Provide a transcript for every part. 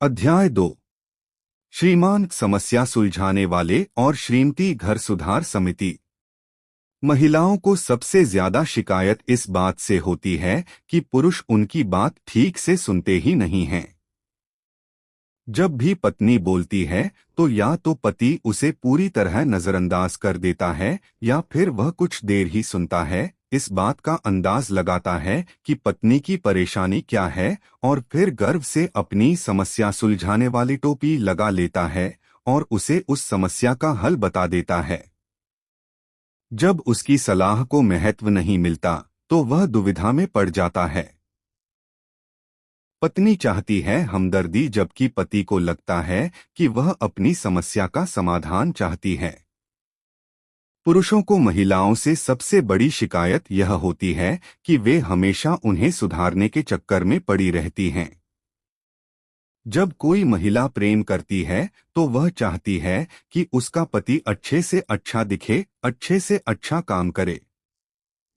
अध्याय 2। श्रीमान समस्या सुलझाने वाले और श्रीमती घर सुधार समिति। महिलाओं को सबसे ज्यादा शिकायत इस बात से होती है कि पुरुष उनकी बात ठीक से सुनते ही नहीं हैं। जब भी पत्नी बोलती है तो या तो पति उसे पूरी तरह नजरअंदाज कर देता है या फिर वह कुछ देर ही सुनता है, इस बात का अंदाज लगाता है कि पत्नी की परेशानी क्या है और फिर गर्व से अपनी समस्या सुलझाने वाली टोपी लगा लेता है और उसे उस समस्या का हल बता देता है। जब उसकी सलाह को महत्व नहीं मिलता तो वह दुविधा में पड़ जाता है। पत्नी चाहती है हमदर्दी, जबकि पति को लगता है कि वह अपनी समस्या का समाधान चाहती है। पुरुषों को महिलाओं से सबसे बड़ी शिकायत यह होती है कि वे हमेशा उन्हें सुधारने के चक्कर में पड़ी रहती हैं। जब कोई महिला प्रेम करती है तो वह चाहती है कि उसका पति अच्छे से अच्छा दिखे, अच्छे से अच्छा काम करे।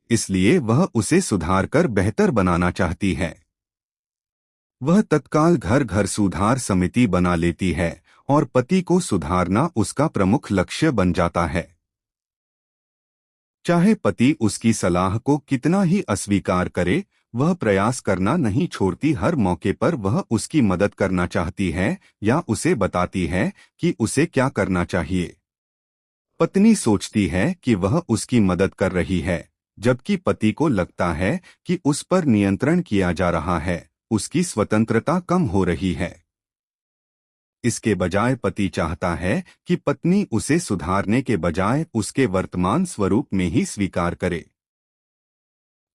इसलिए वह उसे सुधारकर बेहतर बनाना चाहती है। वह तत्काल घर घर सुधार समिति बना लेती है और पति को सुधारना उसका प्रमुख लक्ष्य बन जाता है। चाहे पति उसकी सलाह को कितना ही अस्वीकार करे, वह प्रयास करना नहीं छोड़ती। हर मौके पर वह उसकी मदद करना चाहती है या उसे बताती है कि उसे क्या करना चाहिए। पत्नी सोचती है कि वह उसकी मदद कर रही है, जबकि पति को लगता है कि उस पर नियंत्रण किया जा रहा है, उसकी स्वतंत्रता कम हो रही है। इसके बजाय पति चाहता है कि पत्नी उसे सुधारने के बजाय उसके वर्तमान स्वरूप में ही स्वीकार करे।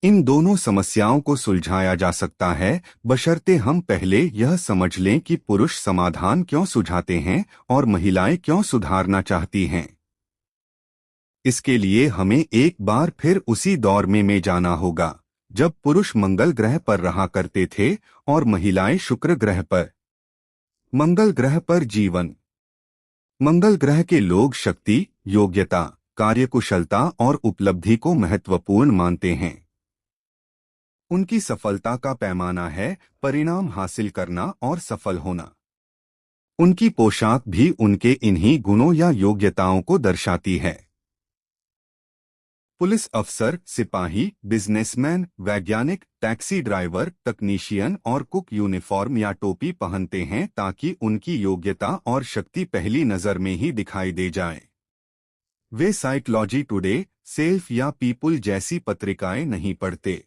इन दोनों समस्याओं को सुलझाया जा सकता है बशर्ते हम पहले यह समझ लें कि पुरुष समाधान क्यों सुझाते हैं और महिलाएं क्यों सुधारना चाहती हैं। इसके लिए हमें एक बार फिर उसी दौर में जाना होगा जब पुरुष मंगल ग्रह पर रहा करते थे और महिलाएं शुक्र ग्रह पर। मंगल ग्रह पर जीवन। मंगल ग्रह के लोग शक्ति, योग्यता, कार्यकुशलता और उपलब्धि को महत्वपूर्ण मानते हैं। उनकी सफलता का पैमाना है परिणाम हासिल करना और सफल होना। उनकी पोशाक भी उनके इन्हीं गुणों या योग्यताओं को दर्शाती है। पुलिस अफसर, सिपाही, बिजनेसमैन, वैज्ञानिक, टैक्सी ड्राइवर, तकनीशियन और कुक यूनिफॉर्म या टोपी पहनते हैं ताकि उनकी योग्यता और शक्ति पहली नजर में ही दिखाई दे जाए। वे साइकोलॉजी टुडे, सेल्फ या पीपुल जैसी पत्रिकाएं नहीं पढ़ते।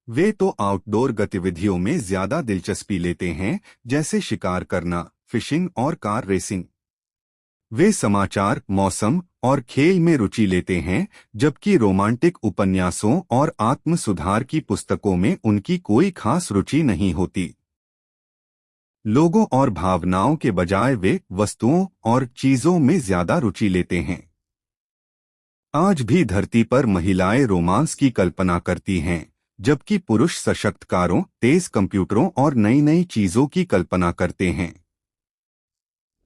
वे तो आउटडोर गतिविधियों में ज्यादा दिलचस्पी लेते हैं, जैसे शिकार करना, फिशिंग और कार रेसिंग। वे समाचार, मौसम और खेल में रुचि लेते हैं, जबकि रोमांटिक उपन्यासों और आत्म सुधार की पुस्तकों में उनकी कोई खास रुचि नहीं होती। लोगों और भावनाओं के बजाय वे वस्तुओं और चीजों में ज्यादा रुचि लेते हैं। आज भी धरती पर महिलाएं रोमांस की कल्पना करती हैं, जबकि पुरुष सशक्त कारों, तेज कंप्यूटरों और नई नई चीजों की कल्पना करते हैं।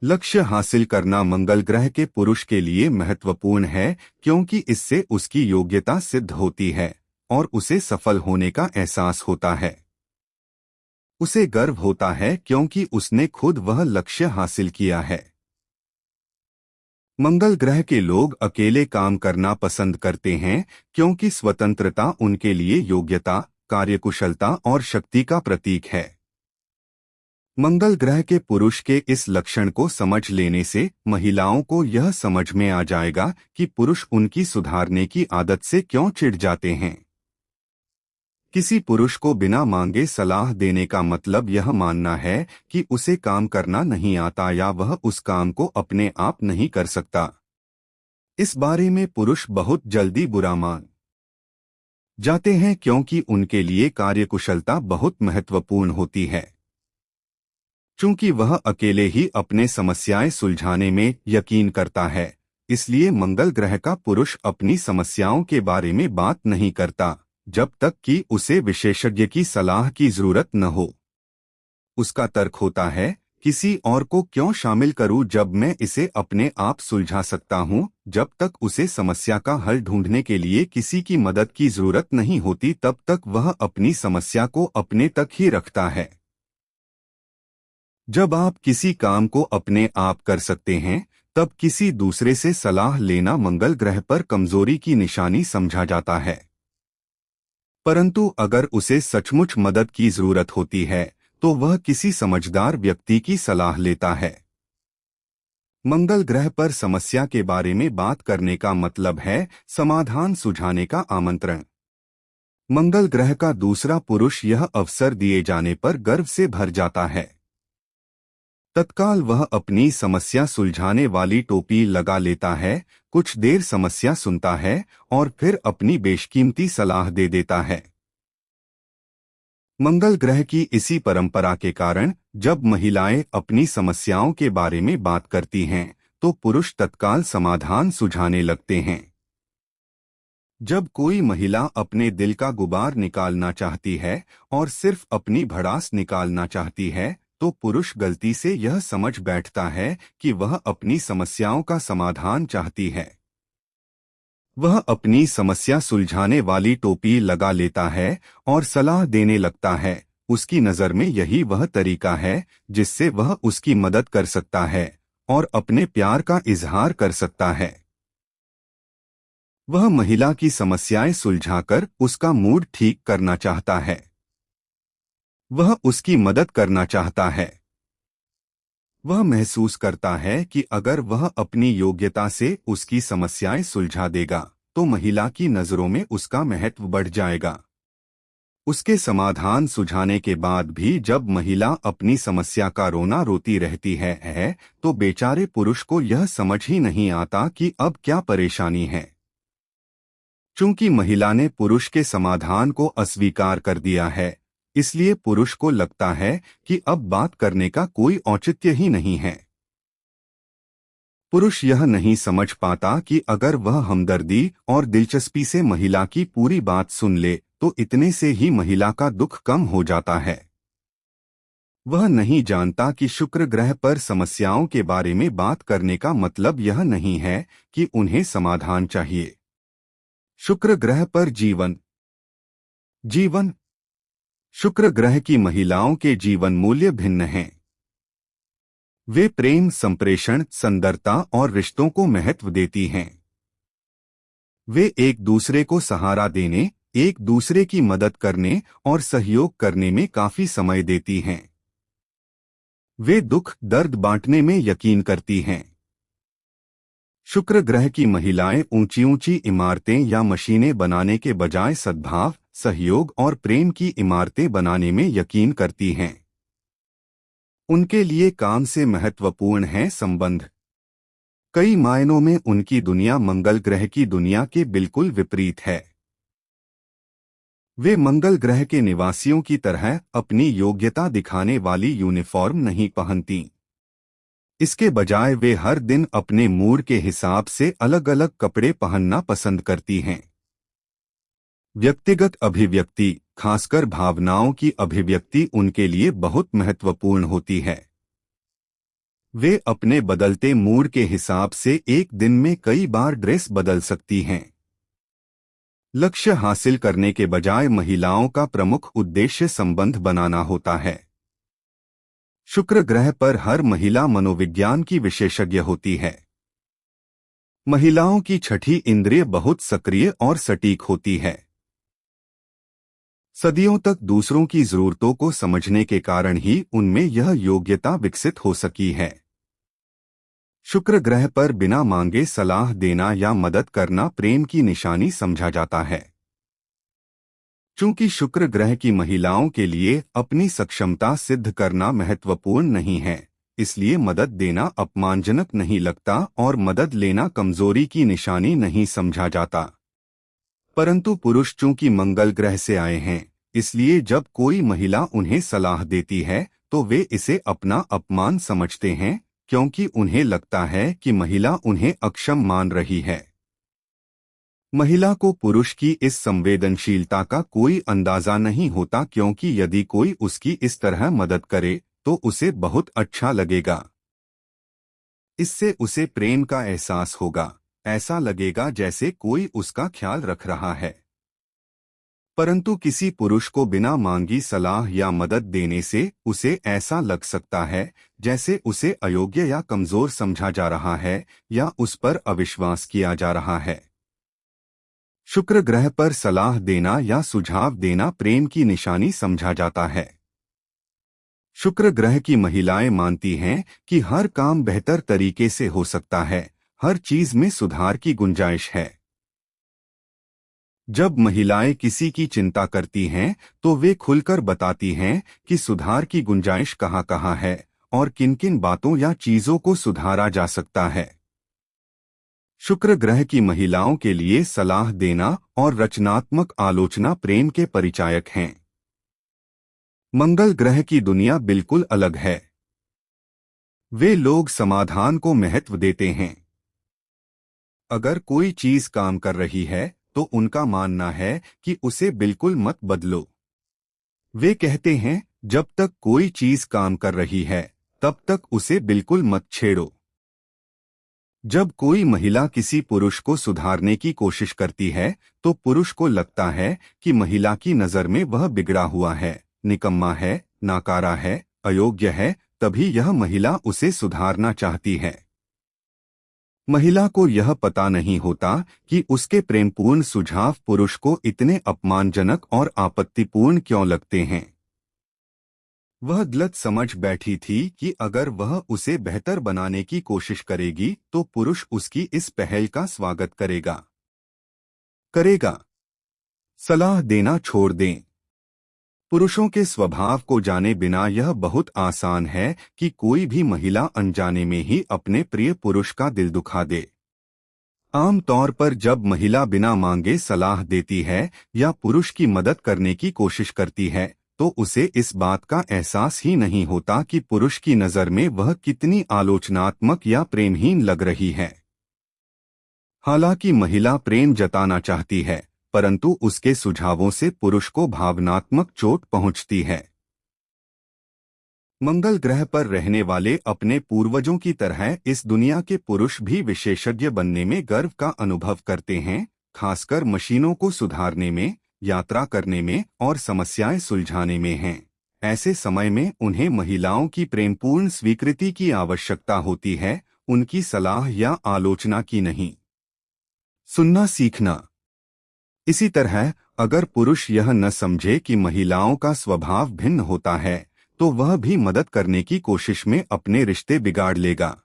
लक्ष्य हासिल करना मंगल ग्रह के पुरुष के लिए महत्वपूर्ण है क्योंकि इससे उसकी योग्यता सिद्ध होती है और उसे सफल होने का एहसास होता है। उसे गर्व होता है क्योंकि उसने खुद वह लक्ष्य हासिल किया है। मंगल ग्रह के लोग अकेले काम करना पसंद करते हैं क्योंकि स्वतंत्रता उनके लिए योग्यता, कार्यकुशलता और शक्ति का प्रतीक है। मंगल ग्रह के पुरुष के इस लक्षण को समझ लेने से महिलाओं को यह समझ में आ जाएगा कि पुरुष उनकी सुधारने की आदत से क्यों चिढ़ जाते हैं। किसी पुरुष को बिना मांगे सलाह देने का मतलब यह मानना है कि उसे काम करना नहीं आता या वह उस काम को अपने आप नहीं कर सकता। इस बारे में पुरुष बहुत जल्दी बुरा मान जाते हैं क्योंकि उनके लिए कार्यकुशलता बहुत महत्वपूर्ण होती है। चूंकि वह अकेले ही अपने समस्याएं सुलझाने में यकीन करता है, इसलिए मंगल ग्रह का पुरुष अपनी समस्याओं के बारे में बात नहीं करता जब तक कि उसे विशेषज्ञ की सलाह की जरूरत न हो। उसका तर्क होता है, किसी और को क्यों शामिल करूं जब मैं इसे अपने आप सुलझा सकता हूं। जब तक उसे समस्या का हल ढूंढने के लिए किसी की मदद की जरूरत नहीं होती, तब तक वह अपनी समस्या को अपने तक ही रखता है। जब आप किसी काम को अपने आप कर सकते हैं, तब किसी दूसरे से सलाह लेना मंगल ग्रह पर कमजोरी की निशानी समझा जाता है। परंतु अगर उसे सचमुच मदद की जरूरत होती है, तो वह किसी समझदार व्यक्ति की सलाह लेता है। मंगल ग्रह पर समस्या के बारे में बात करने का मतलब है समाधान सुझाने का आमंत्रण। मंगल ग्रह का दूसरा पुरुष यह अवसर दिए जाने पर गर्व से भर जाता है। तत्काल वह अपनी समस्या सुलझाने वाली टोपी लगा लेता है, कुछ देर समस्या सुनता है और फिर अपनी बेशकीमती सलाह दे देता है। मंगल ग्रह की इसी परंपरा के कारण जब महिलाएं अपनी समस्याओं के बारे में बात करती हैं, तो पुरुष तत्काल समाधान सुझाने लगते हैं। जब कोई महिला अपने दिल का गुबार निकालना चाहती है और सिर्फ अपनी भड़ास निकालना चाहती है, तो पुरुष गलती से यह समझ बैठता है कि वह अपनी समस्याओं का समाधान चाहती है। वह अपनी समस्या सुलझाने वाली टोपी लगा लेता है और सलाह देने लगता है। उसकी नज़र में यही वह तरीका है जिससे वह उसकी मदद कर सकता है और अपने प्यार का इजहार कर सकता है। वह महिला की समस्याएं सुलझाकर उसका मूड ठीक करना चाहता है। वह उसकी मदद करना चाहता है। वह महसूस करता है कि अगर वह अपनी योग्यता से उसकी समस्याएं सुलझा देगा, तो महिला की नज़रों में उसका महत्व बढ़ जाएगा। उसके समाधान सुझाने के बाद भी जब महिला अपनी समस्या का रोना रोती रहती है, तो बेचारे पुरुष को यह समझ ही नहीं आता कि अब क्या परेशानी है। चूंकि महिला ने पुरुष के समाधान को अस्वीकार कर दिया है, इसलिए पुरुष को लगता है कि अब बात करने का कोई औचित्य ही नहीं है। पुरुष यह नहीं समझ पाता कि अगर वह हमदर्दी और दिलचस्पी से महिला की पूरी बात सुन ले, तो इतने से ही महिला का दुख कम हो जाता है। वह नहीं जानता कि शुक्र ग्रह पर समस्याओं के बारे में बात करने का मतलब यह नहीं है कि उन्हें समाधान चाहिए। शुक्र ग्रह पर जीवन जीवन शुक्र ग्रह की महिलाओं के जीवन मूल्य भिन्न हैं। वे प्रेम, संप्रेषण, सुंदरता और रिश्तों को महत्व देती हैं। वे एक दूसरे को सहारा देने, एक दूसरे की मदद करने और सहयोग करने में काफी समय देती हैं। वे दुख दर्द बांटने में यकीन करती हैं। शुक्र ग्रह की महिलाएं ऊंची ऊंची इमारतें या मशीनें बनाने के बजाय सद्भाव, सहयोग और प्रेम की इमारतें बनाने में यकीन करती हैं। उनके लिए काम से महत्वपूर्ण है संबंध। कई मायनों में उनकी दुनिया मंगल ग्रह की दुनिया के बिल्कुल विपरीत है। वे मंगल ग्रह के निवासियों की तरह अपनी योग्यता दिखाने वाली यूनिफॉर्म नहीं पहनती। इसके बजाय वे हर दिन अपने मूड के हिसाब से अलग अलग कपड़े पहनना पसंद करती हैं। व्यक्तिगत अभिव्यक्ति, खासकर भावनाओं की अभिव्यक्ति उनके लिए बहुत महत्वपूर्ण होती है। वे अपने बदलते मूड के हिसाब से एक दिन में कई बार ड्रेस बदल सकती हैं। लक्ष्य हासिल करने के बजाय महिलाओं का प्रमुख उद्देश्य संबंध बनाना होता है। शुक्र ग्रह पर हर महिला मनोविज्ञान की विशेषज्ञ होती है। महिलाओं की छठी इंद्रिय बहुत सक्रिय और सटीक होती है। सदियों तक दूसरों की जरूरतों को समझने के कारण ही उनमें यह योग्यता विकसित हो सकी है। शुक्र ग्रह पर बिना मांगे सलाह देना या मदद करना प्रेम की निशानी समझा जाता है। चूंकि शुक्र ग्रह की महिलाओं के लिए अपनी सक्षमता सिद्ध करना महत्वपूर्ण नहीं है, इसलिए मदद देना अपमानजनक नहीं लगता और मदद लेना कमजोरी की निशानी नहीं समझा जाता। परंतु पुरुष चूंकि मंगल ग्रह से आए हैं, इसलिए जब कोई महिला उन्हें सलाह देती है, तो वे इसे अपना अपमान समझते हैं, क्योंकि उन्हें लगता है कि महिला उन्हें अक्षम मान रही है। महिला को पुरुष की इस संवेदनशीलता का कोई अंदाजा नहीं होता, क्योंकि यदि कोई उसकी इस तरह मदद करे तो उसे बहुत अच्छा लगेगा। इससे उसे प्रेम का एहसास होगा, ऐसा लगेगा जैसे कोई उसका ख्याल रख रहा है। परंतु किसी पुरुष को बिना मांगी सलाह या मदद देने से उसे ऐसा लग सकता है जैसे उसे अयोग्य या कमजोर समझा जा रहा है या उस पर अविश्वास किया जा रहा है। शुक्र ग्रह पर सलाह देना या सुझाव देना प्रेम की निशानी समझा जाता है। शुक्र ग्रह की महिलाएं मानती हैं कि हर काम बेहतर तरीके से हो सकता है, हर चीज में सुधार की गुंजाइश है। जब महिलाएं किसी की चिंता करती हैं तो वे खुलकर बताती हैं कि सुधार की गुंजाइश कहाँ-कहाँ है और किन-किन बातों या चीजों को सुधारा जा सकता है। शुक्र ग्रह की महिलाओं के लिए सलाह देना और रचनात्मक आलोचना प्रेम के परिचायक हैं। मंगल ग्रह की दुनिया बिल्कुल अलग है। वे लोग समाधान को महत्व देते हैं। अगर कोई चीज काम कर रही है तो उनका मानना है कि उसे बिल्कुल मत बदलो। वे कहते हैं जब तक कोई चीज काम कर रही है तब तक उसे बिल्कुल मत छेड़ो। जब कोई महिला किसी पुरुष को सुधारने की कोशिश करती है तो पुरुष को लगता है कि महिला की नजर में वह बिगड़ा हुआ है, निकम्मा है, नाकारा है, अयोग्य है, तभी यह महिला उसे सुधारना चाहती है। महिला को यह पता नहीं होता कि उसके प्रेमपूर्ण सुझाव पुरुष को इतने अपमानजनक और आपत्तिपूर्ण क्यों लगते हैं। वह गलत समझ बैठी थी कि अगर वह उसे बेहतर बनाने की कोशिश करेगी तो पुरुष उसकी इस पहल का स्वागत करेगा। सलाह देना छोड़ दें। पुरुषों के स्वभाव को जाने बिना यह बहुत आसान है कि कोई भी महिला अनजाने में ही अपने प्रिय पुरुष का दिल दुखा दे। आम तौर पर जब महिला बिना मांगे सलाह देती है या पुरुष की मदद करने की कोशिश करती है तो उसे इस बात का एहसास ही नहीं होता कि पुरुष की नज़र में वह कितनी आलोचनात्मक या प्रेमहीन लग रही है। हालांकि महिला प्रेम जताना चाहती है, परंतु उसके सुझावों से पुरुष को भावनात्मक चोट पहुंचती है। मंगल ग्रह पर रहने वाले अपने पूर्वजों की तरह इस दुनिया के पुरुष भी विशेषज्ञ बनने में गर्व का अनुभव करते हैं, खासकर मशीनों को सुधारने में, यात्रा करने में और समस्याएं सुलझाने में हैं। ऐसे समय में उन्हें महिलाओं की प्रेमपूर्ण स्वीकृति की आवश्यकता होती है, उनकी सलाह या आलोचना की नहीं। सुनना सीखना। इसी तरह अगर पुरुष यह न समझे कि महिलाओं का स्वभाव भिन्न होता है तो वह भी मदद करने की कोशिश में अपने रिश्ते बिगाड़ लेगा।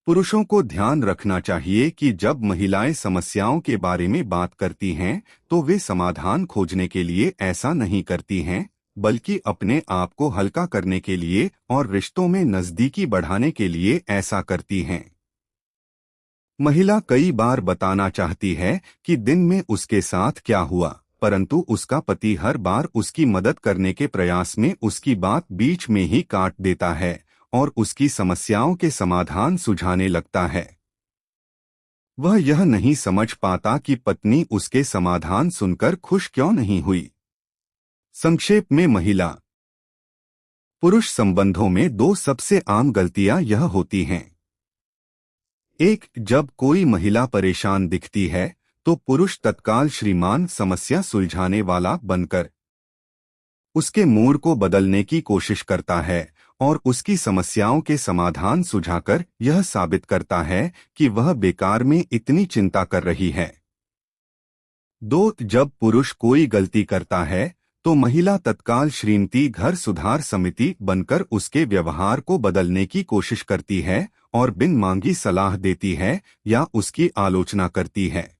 पुरुषों को ध्यान रखना चाहिए कि जब महिलाएं समस्याओं के बारे में बात करती हैं तो वे समाधान खोजने के लिए ऐसा नहीं करती हैं, बल्कि अपने आप को हल्का करने के लिए और रिश्तों में नजदीकी बढ़ाने के लिए ऐसा करती हैं। महिला कई बार बताना चाहती है कि दिन में उसके साथ क्या हुआ, परंतु उसका पति हर बार उसकी मदद करने के प्रयास में उसकी बात बीच में ही काट देता है और उसकी समस्याओं के समाधान सुझाने लगता है। वह यह नहीं समझ पाता कि पत्नी उसके समाधान सुनकर खुश क्यों नहीं हुई। संक्षेप में महिला पुरुष संबंधों में दो सबसे आम गलतियां यह होती हैं। एक, जब कोई महिला परेशान दिखती है तो पुरुष तत्काल श्रीमान समस्या सुलझाने वाला बनकर उसके मूड को बदलने की कोशिश करता है और उसकी समस्याओं के समाधान सुझाकर यह साबित करता है कि वह बेकार में इतनी चिंता कर रही है। दो, जब पुरुष कोई गलती करता है तो महिला तत्काल श्रीमती घर सुधार समिति बनकर उसके व्यवहार को बदलने की कोशिश करती है और बिन मांगी सलाह देती है या उसकी आलोचना करती है।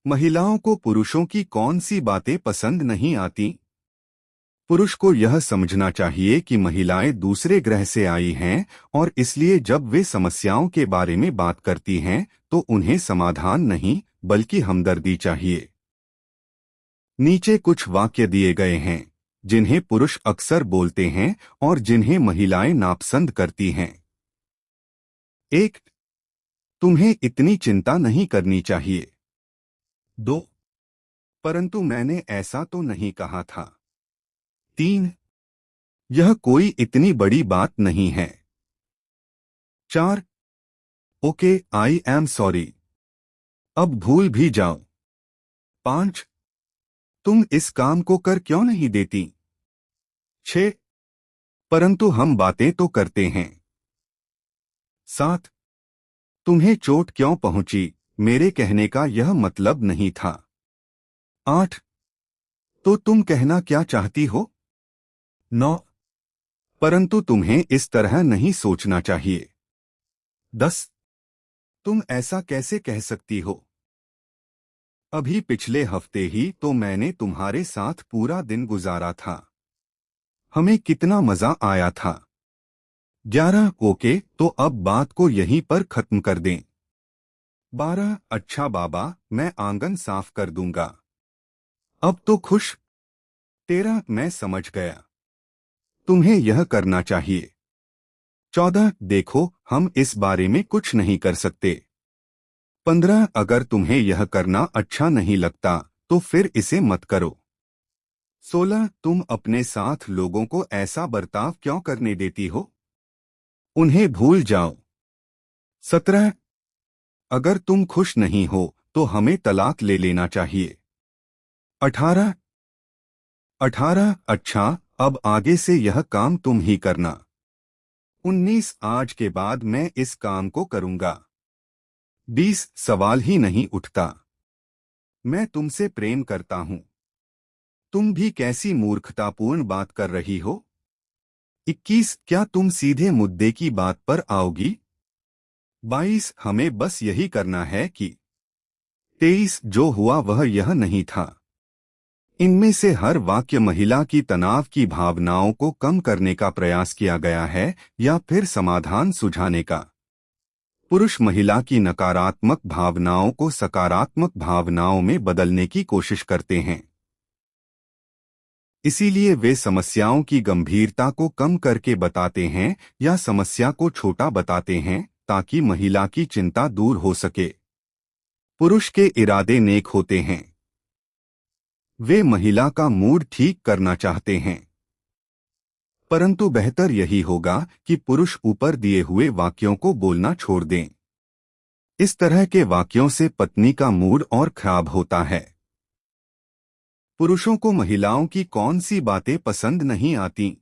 महिलाओं को पुरुषों की कौन सी बातें पसंद नहीं आती? पुरुष को यह समझना चाहिए कि महिलाएं दूसरे ग्रह से आई हैं और इसलिए जब वे समस्याओं के बारे में बात करती हैं तो उन्हें समाधान नहीं बल्कि हमदर्दी चाहिए। नीचे कुछ वाक्य दिए गए हैं जिन्हें पुरुष अक्सर बोलते हैं और जिन्हें महिलाएं नापसंद करती हैं। 1, तुम्हें इतनी चिंता नहीं करनी चाहिए। 2, परंतु मैंने ऐसा तो नहीं कहा था। 3, यह कोई इतनी बड़ी बात नहीं है। 4, ओके आई एम सॉरी, अब भूल भी जाओ। 5, तुम इस काम को कर क्यों नहीं देती? 6. परंतु हम बातें तो करते हैं। 7. तुम्हें चोट क्यों पहुंची? मेरे कहने का यह मतलब नहीं था। 8. तो तुम कहना क्या चाहती हो? 9. परंतु तुम्हें इस तरह नहीं सोचना चाहिए। 10. तुम ऐसा कैसे कह सकती हो? अभी पिछले हफ्ते ही तो मैंने तुम्हारे साथ पूरा दिन गुजारा था। हमें कितना मजा आया था। 11. ओके, तो अब बात को यहीं पर खत्म कर दें। 12. अच्छा बाबा, मैं आंगन साफ कर दूंगा। अब तो खुश? 13. मैं समझ गया, तुम्हें यह करना चाहिए। 14. देखो, हम इस बारे में कुछ नहीं कर सकते। 15. अगर तुम्हें यह करना अच्छा नहीं लगता तो फिर इसे मत करो। 16. तुम अपने साथ लोगों को ऐसा बर्ताव क्यों करने देती हो? उन्हें भूल जाओ। 17. अगर तुम खुश नहीं हो तो हमें तलाक ले लेना चाहिए। 18. 18. अच्छा, अब आगे से यह काम तुम ही करना। 19. आज के बाद मैं इस काम को करूंगा। 20. सवाल ही नहीं उठता। मैं तुमसे प्रेम करता हूं। तुम भी कैसी मूर्खतापूर्ण बात कर रही हो? 21. क्या तुम सीधे मुद्दे की बात पर आओगी? 22. हमें बस यही करना है कि 23. जो हुआ वह यह नहीं था। इनमें से हर वाक्य महिला की तनाव की भावनाओं को कम करने का प्रयास किया गया है या फिर समाधान सुझाने का। पुरुष महिला की नकारात्मक भावनाओं को सकारात्मक भावनाओं में बदलने की कोशिश करते हैं। इसीलिए वे समस्याओं की गंभीरता को कम करके बताते हैं या समस्या को छोटा बताते हैं ताकि महिला की चिंता दूर हो सके। पुरुष के इरादे नेक होते हैं। वे महिला का मूड ठीक करना चाहते हैं। परंतु बेहतर यही होगा कि पुरुष ऊपर दिए हुए वाक्यों को बोलना छोड़ दें। इस तरह के वाक्यों से पत्नी का मूड और खराब होता है। पुरुषों को महिलाओं की कौन सी बातें पसंद नहीं आती?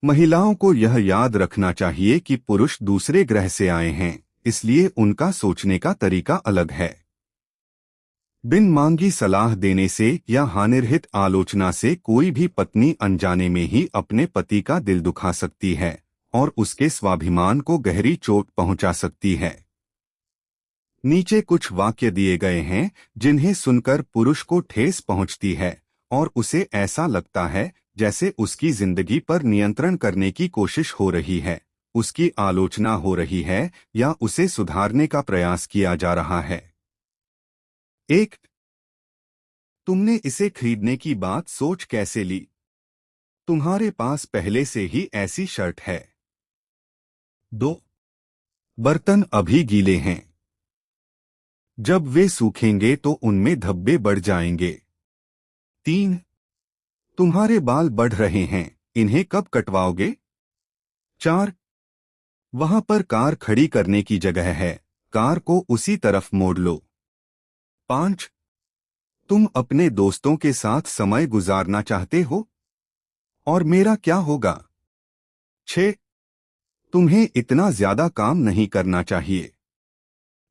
महिलाओं को यह याद रखना चाहिए कि पुरुष दूसरे ग्रह से आए हैं, इसलिए उनका सोचने का तरीका अलग है। बिन मांगी सलाह देने से या हानिरहित आलोचना से कोई भी पत्नी अनजाने में ही अपने पति का दिल दुखा सकती है और उसके स्वाभिमान को गहरी चोट पहुंचा सकती है। नीचे कुछ वाक्य दिए गए हैं जिन्हें सुनकर पुरुष को ठेस पहुंचती है और उसे ऐसा लगता है जैसे उसकी जिंदगी पर नियंत्रण करने की कोशिश हो रही है, उसकी आलोचना हो रही है या उसे सुधारने का प्रयास किया जा रहा है। 1. तुमने इसे खरीदने की बात सोच कैसे ली? तुम्हारे पास पहले से ही ऐसी शर्ट है। 2. बर्तन अभी गीले हैं। जब वे सूखेंगे तो उनमें धब्बे बढ़ जाएंगे। 3. तुम्हारे बाल बढ़ रहे हैं, इन्हें कब कटवाओगे? 4. वहां पर कार खड़ी करने की जगह है, कार को उसी तरफ मोड़ लो। 5. तुम अपने दोस्तों के साथ समय गुजारना चाहते हो? और मेरा क्या होगा? 6. तुम्हें इतना ज्यादा काम नहीं करना चाहिए,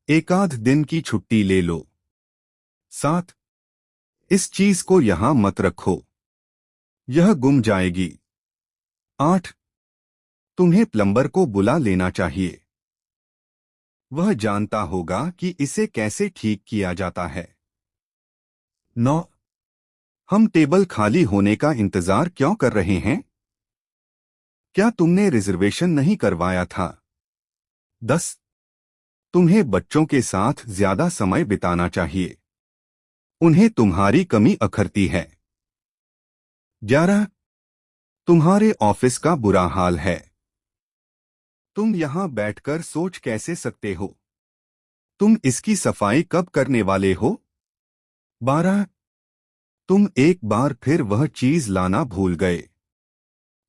एक आध दिन की छुट्टी ले लो। 7. इस चीज को यहां मत रखो, यह गुम जाएगी। 8. तुम्हें प्लम्बर को बुला लेना चाहिए, वह जानता होगा कि इसे कैसे ठीक किया जाता है। 9. हम टेबल खाली होने का इंतजार क्यों कर रहे हैं? क्या तुमने रिजर्वेशन नहीं करवाया था? 10. तुम्हें बच्चों के साथ ज्यादा समय बिताना चाहिए, उन्हें तुम्हारी कमी अखरती है। 11. तुम्हारे ऑफिस का बुरा हाल है, तुम यहां बैठकर सोच कैसे सकते हो? तुम इसकी सफाई कब करने वाले हो? 12. तुम एक बार फिर वह चीज लाना भूल गए,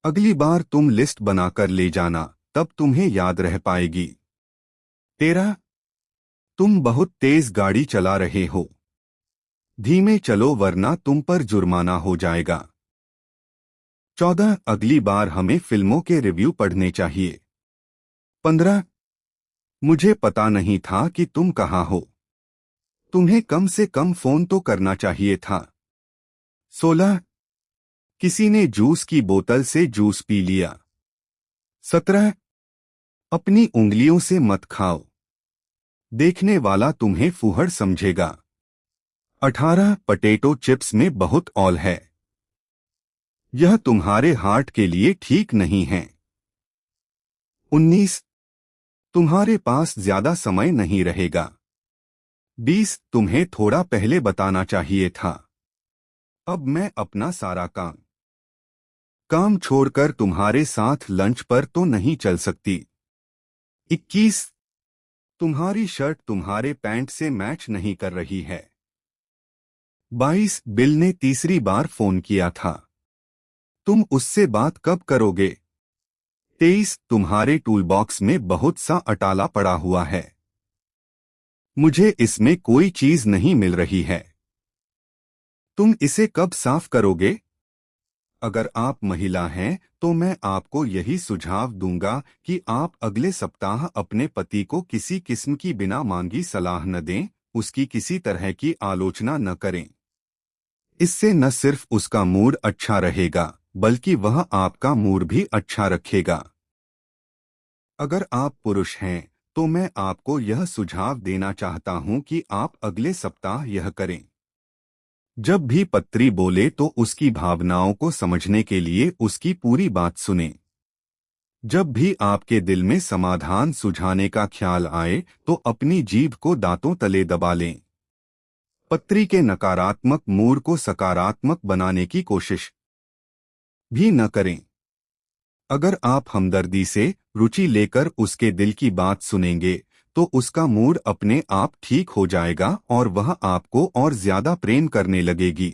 अगली बार तुम लिस्ट बनाकर ले जाना, तब तुम्हें याद रह पाएगी। 13. तुम बहुत तेज गाड़ी चला रहे हो, धीमे चलो वरना तुम पर जुर्माना हो जाएगा। 14 अगली बार हमें फिल्मों के रिव्यू पढ़ने चाहिए। 15 मुझे पता नहीं था कि तुम कहाँ हो, तुम्हें कम से कम फोन तो करना चाहिए था। 16 किसी ने जूस की बोतल से जूस पी लिया। 17 अपनी उंगलियों से मत खाओ, देखने वाला तुम्हें फूहड़ समझेगा। 18 पोटैटो चिप्स में बहुत ऑयल है, यह तुम्हारे हार्ट के लिए ठीक नहीं है। 19 तुम्हारे पास ज्यादा समय नहीं रहेगा। 20 तुम्हें थोड़ा पहले बताना चाहिए था। अब मैं अपना सारा काम छोड़कर तुम्हारे साथ लंच पर तो नहीं चल सकती। 21 तुम्हारी शर्ट तुम्हारे पैंट से मैच नहीं कर रही है। 22 बिल ने तीसरी बार फोन किया था, तुम उससे बात कब करोगे। 23 तुम्हारे टूल बॉक्स में बहुत सा अटाला पड़ा हुआ है, मुझे इसमें कोई चीज नहीं मिल रही है, तुम इसे कब साफ करोगे। अगर आप महिला हैं तो मैं आपको यही सुझाव दूंगा कि आप अगले सप्ताह अपने पति को किसी किस्म की बिना मांगी सलाह न दें, उसकी किसी तरह की आलोचना न करें। इससे न सिर्फ उसका मूड अच्छा रहेगा बल्कि वह आपका मूड भी अच्छा रखेगा। अगर आप पुरुष हैं तो मैं आपको यह सुझाव देना चाहता हूं कि आप अगले सप्ताह यह करें। जब भी पत्री बोले तो उसकी भावनाओं को समझने के लिए उसकी पूरी बात सुनें। जब भी आपके दिल में समाधान सुझाने का ख्याल आए तो अपनी जीभ को दांतों तले दबा लें। पत्री के नकारात्मक मूड को सकारात्मक बनाने की कोशिश भी न करें। अगर आप हमदर्दी से रुचि लेकर उसके दिल की बात सुनेंगे तो उसका मूड अपने आप ठीक हो जाएगा और वह आपको और ज्यादा प्रेम करने लगेगी।